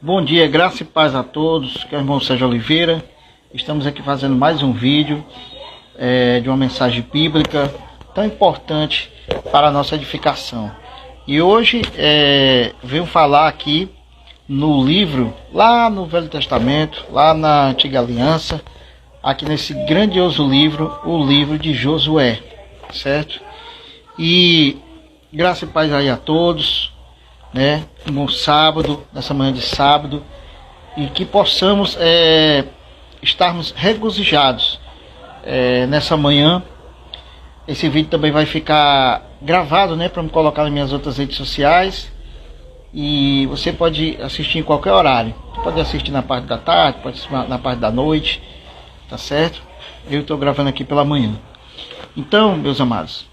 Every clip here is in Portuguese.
Bom dia, graça e paz a todos, que é o irmão Sérgio Oliveira. Estamos aqui fazendo mais um vídeo de uma mensagem bíblica tão importante para a nossa edificação. E hoje venho falar aqui no livro, lá no Velho Testamento, lá na Antiga Aliança, aqui nesse grandioso livro, o livro de Josué, certo? E graça e paz aí a todos, né? Um bom sábado, nessa manhã de sábado, e que possamos estarmos regozijados nessa manhã. Esse vídeo também vai ficar gravado, né, para me colocar nas minhas outras redes sociais, e você pode assistir em qualquer horário. Você pode assistir na parte da tarde, pode assistir na parte da noite, tá certo? Eu estou gravando aqui pela manhã. Então, meus amados,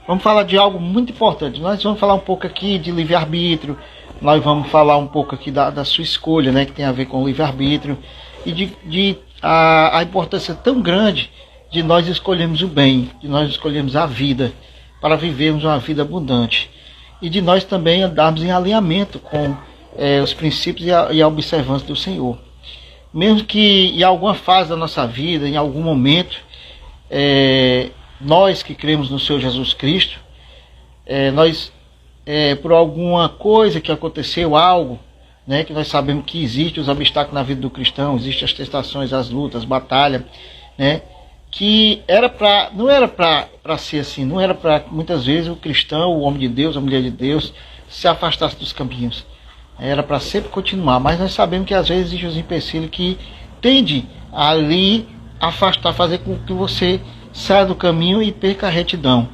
vamos falar de algo muito importante. Nós vamos falar um pouco aqui de livre-arbítrio. Nós vamos falar um pouco aqui da sua escolha, né, que tem a ver com o livre-arbítrio. E de a importância tão grande de nós escolhermos o bem, de nós escolhermos a vida, para vivermos uma vida abundante. E de nós também andarmos em alinhamento com os princípios e a observância do Senhor. Mesmo que em alguma fase da nossa vida, em algum momento, nós que cremos no Senhor Jesus Cristo, por alguma coisa que aconteceu, algo, né, que nós sabemos que existe os obstáculos na vida do cristão, existem as tentações, as lutas, as batalhas, né, que não era para ser assim, não era para muitas vezes o cristão, o homem de Deus, a mulher de Deus, se afastasse dos caminhos. Era para sempre continuar, mas nós sabemos que às vezes existem os empecilhos que tendem a ali afastar, fazer com que você saia do caminho e perca a retidão.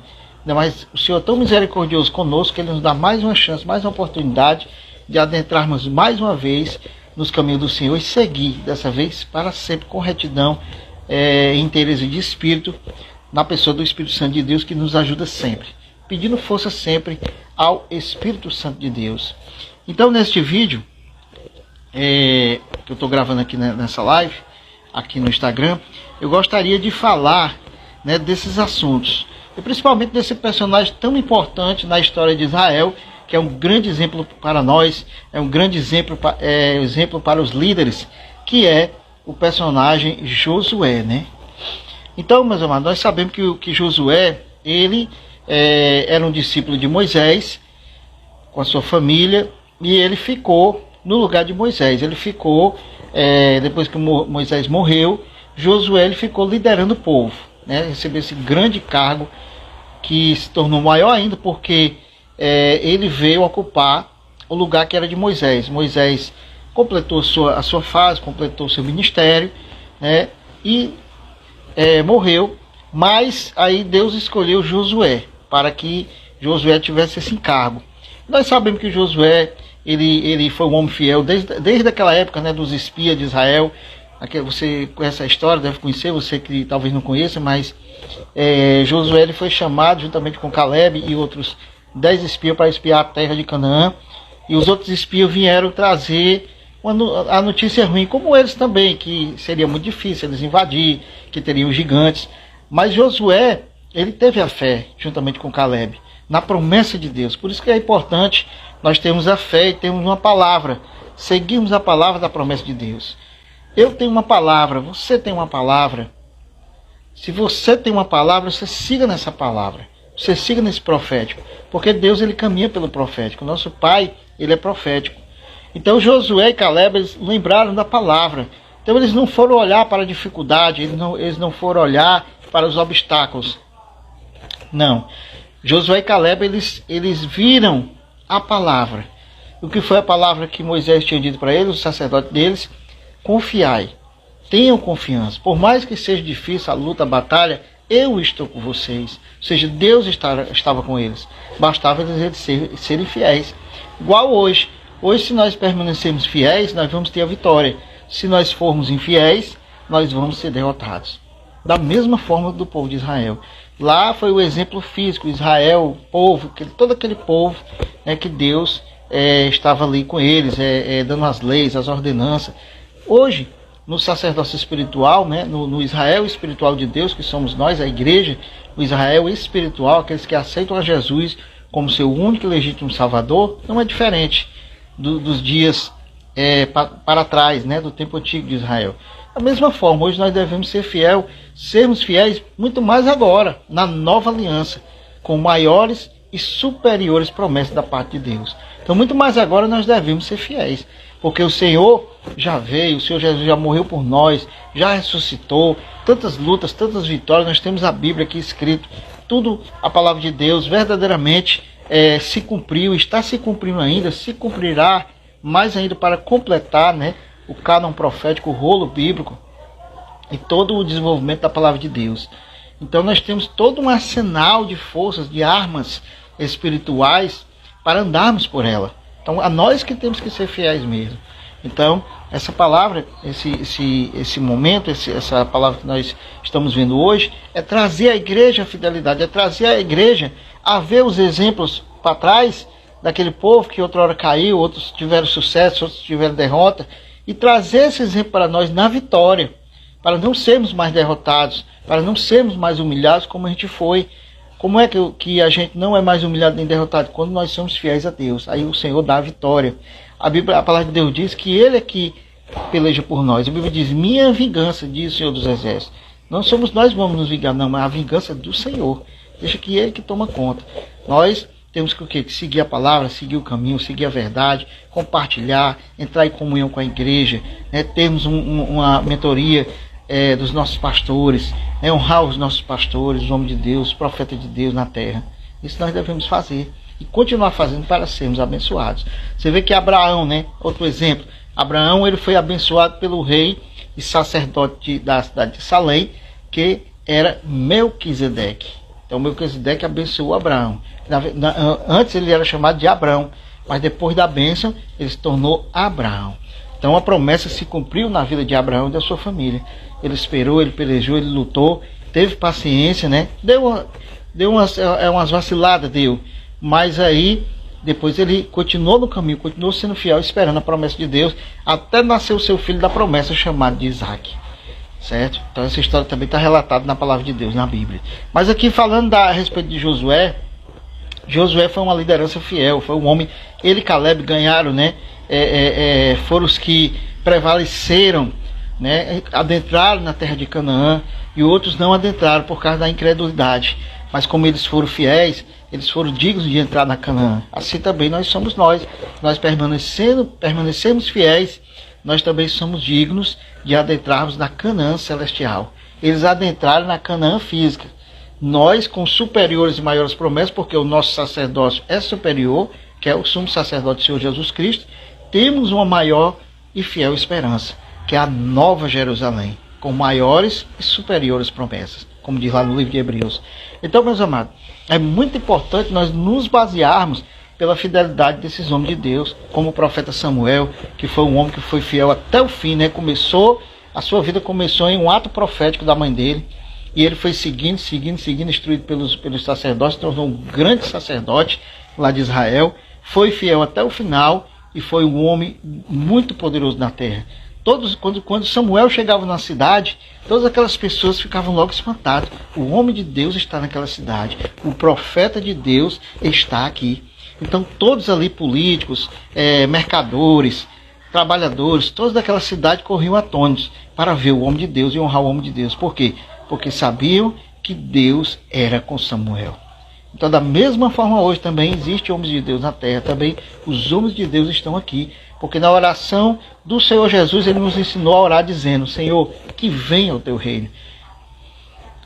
Mas o Senhor é tão misericordioso conosco que Ele nos dá mais uma chance, mais uma oportunidade de adentrarmos mais uma vez nos caminhos do Senhor e seguir, dessa vez, para sempre com retidão, interesse de espírito, na pessoa do Espírito Santo de Deus, que nos ajuda sempre, pedindo força sempre ao Espírito Santo de Deus. Então, neste vídeo que eu estou gravando aqui nessa live, aqui no Instagram, eu gostaria de falar, né, desses assuntos, e principalmente desse personagem tão importante na história de Israel, que é um grande exemplo para nós, é um grande exemplo para os líderes, que é o personagem Josué, né? Então, meus amados, nós sabemos que Josué, ele era um discípulo de Moisés, com a sua família, e ele ficou no lugar de Moisés. Ele ficou, depois que Moisés morreu, Josué ele ficou liderando o povo, né? Recebeu esse grande cargo, que se tornou maior ainda, porque ele veio ocupar o lugar que era de Moisés. Moisés completou a sua fase, completou o seu ministério, né? E morreu, mas aí Deus escolheu Josué, para que Josué tivesse esse encargo. Nós sabemos que Josué, ele foi um homem fiel desde aquela época, né, dos espias de Israel. Você conhece a história, deve conhecer, você que talvez não conheça, mas Josué ele foi chamado juntamente com Caleb e outros 10 espias para espiar a terra de Canaã, e os outros espias vieram trazer a notícia ruim, como eles também, que seria muito difícil eles invadir, que teriam gigantes. Mas Josué, ele teve a fé juntamente com Caleb na promessa de Deus. Por isso que é importante nós termos a fé e termos uma palavra, seguirmos a palavra da promessa de Deus. Eu tenho uma palavra, você tem uma palavra. Se você tem uma palavra, você siga nessa palavra. Você siga nesse profético. Porque Deus, ele caminha pelo profético. O nosso Pai, ele é profético. Então Josué e Caleb, eles lembraram da palavra. Então eles não foram olhar para a dificuldade, eles não foram olhar para os obstáculos. Não. Josué e Caleb, eles viram a palavra. O que foi a palavra que Moisés tinha dito para eles, o sacerdote deles? Confiai, tenham confiança, por mais que seja difícil a luta, a batalha, eu estou com vocês. Ou seja, Deus estava com eles, bastava eles serem fiéis. Igual hoje, se nós permanecermos fiéis, nós vamos ter a vitória. Se nós formos infiéis, nós vamos ser derrotados. Da mesma forma do povo de Israel. Lá foi o exemplo físico, Israel, o povo, todo aquele povo, né, que Deus estava ali com eles, dando as leis, as ordenanças. Hoje, no sacerdócio espiritual, né, no Israel espiritual de Deus, que somos nós, a igreja, o Israel espiritual, aqueles que aceitam a Jesus como seu único e legítimo Salvador, não é diferente dos dias para trás, né, do tempo antigo de Israel. Da mesma forma, hoje nós devemos sermos fiéis muito mais agora, na nova aliança, com maiores e superiores promessas da parte de Deus. Então, muito mais agora nós devemos ser fiéis, porque o Senhor já veio, o Senhor Jesus já morreu por nós, já ressuscitou, tantas lutas, tantas vitórias, nós temos a Bíblia aqui escrito, tudo a palavra de Deus verdadeiramente se cumpriu, está se cumprindo ainda, se cumprirá mais ainda para completar, né, o cânon profético, o rolo bíblico e todo o desenvolvimento da palavra de Deus. Então nós temos todo um arsenal de forças, de armas espirituais para andarmos por ela. Então a nós que temos que ser fiéis mesmo. Então essa palavra, esse momento, essa palavra que nós estamos vendo hoje, é trazer à igreja a fidelidade, é trazer à igreja a ver os exemplos para trás daquele povo que outra hora caiu, outros tiveram sucesso, outros tiveram derrota, e trazer esse exemplo para nós na vitória, para não sermos mais derrotados, para não sermos mais humilhados como a gente foi. Como é que a gente não é mais humilhado nem derrotado? Quando nós somos fiéis a Deus. Aí o Senhor dá a vitória. A palavra de Deus diz que Ele é que peleja por nós. A Bíblia diz, minha vingança, diz o Senhor dos Exércitos. Não somos nós que vamos nos vingar, não, mas a vingança é do Senhor. Deixa que Ele que toma conta. Nós temos que o quê? Seguir a palavra, seguir o caminho, seguir a verdade, compartilhar, entrar em comunhão com a igreja, né? Termos uma mentoria dos nossos pastores, honrar os nossos pastores, os homens de Deus, os profetas de Deus na terra. Isso nós devemos fazer e continuar fazendo para sermos abençoados. Você vê que Abraão, né? Outro exemplo, Abraão, ele foi abençoado pelo rei e sacerdote da cidade de Salém, que era Melquisedeque. Então Melquisedeque abençoou Abraão. Antes ele era chamado de Abrão, mas depois da bênção ele se tornou Abraão. Então a promessa se cumpriu na vida de Abraão e da sua família. Ele esperou, ele pelejou, ele lutou, teve paciência, né? Deu umas vaciladas, mas aí depois ele continuou no caminho, continuou sendo fiel, esperando a promessa de Deus, até nascer o seu filho da promessa, chamado de Isaac. Certo? Então essa história também está relatada na palavra de Deus, na Bíblia. Mas aqui falando a respeito de Josué, Josué foi uma liderança fiel, foi um homem, ele e Caleb ganharam, né? Foram os que prevaleceram, né? Adentraram na terra de Canaã, e outros não adentraram por causa da incredulidade. Mas como eles foram fiéis, eles foram dignos de entrar na Canaã. Assim também nós somos nós permanecemos fiéis, nós também somos dignos de adentrarmos na Canaã celestial. Eles adentraram na Canaã física. Nós, com superiores e maiores promessas, porque o nosso sacerdócio é superior, que é o sumo sacerdote do Senhor Jesus Cristo, temos uma maior e fiel esperança, que é a Nova Jerusalém, com maiores e superiores promessas, como diz lá no livro de Hebreus. Então, meus amados, é muito importante nós nos basearmos pela fidelidade desses homens de Deus, como o profeta Samuel, que foi um homem que foi fiel até o fim, né? A sua vida começou em um ato profético da mãe dele, e ele foi seguindo, instruído pelos sacerdotes, se tornou um grande sacerdote lá de Israel, foi fiel até o final, e foi um homem muito poderoso na terra. Quando Samuel chegava na cidade, todas aquelas pessoas ficavam logo espantadas. O homem de Deus está naquela cidade, o profeta de Deus está aqui. Então todos ali, políticos, mercadores, trabalhadores, todos daquela cidade corriam atônitos para ver o homem de Deus e honrar o homem de Deus. Por quê? Porque sabiam que Deus era com Samuel. Então da mesma forma hoje também existe homens de Deus na terra, também os homens de Deus estão aqui. Porque na oração do Senhor Jesus, Ele nos ensinou a orar dizendo, Senhor, que venha o teu reino.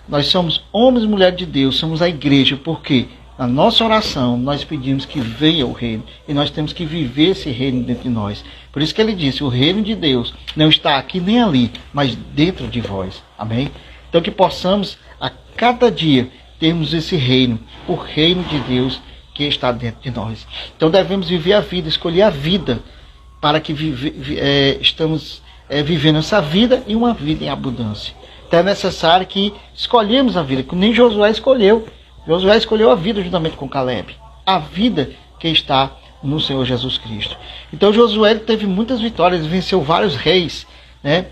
Nós somos homens e mulheres de Deus, somos a igreja, porque na nossa oração nós pedimos que venha o reino. E nós temos que viver esse reino dentro de nós. Por isso que Ele disse, o reino de Deus não está aqui nem ali, mas dentro de vós. Amém? Então que possamos a cada dia termos esse reino, o reino de Deus que está dentro de nós. Então devemos viver a vida, escolher a vida, para que estamos vivendo essa vida e uma vida em abundância. Então é necessário que escolhemos a vida, que nem Josué escolheu. Josué escolheu a vida juntamente com Caleb. A vida que está no Senhor Jesus Cristo. Então Josué teve muitas vitórias, venceu vários reis, né?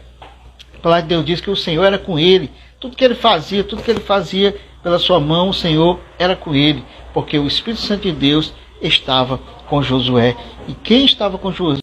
A palavra de Deus diz que o Senhor era com ele. Tudo que ele fazia pela sua mão, o Senhor era com ele, porque o Espírito Santo de Deus estava com Josué. E quem estava com Josué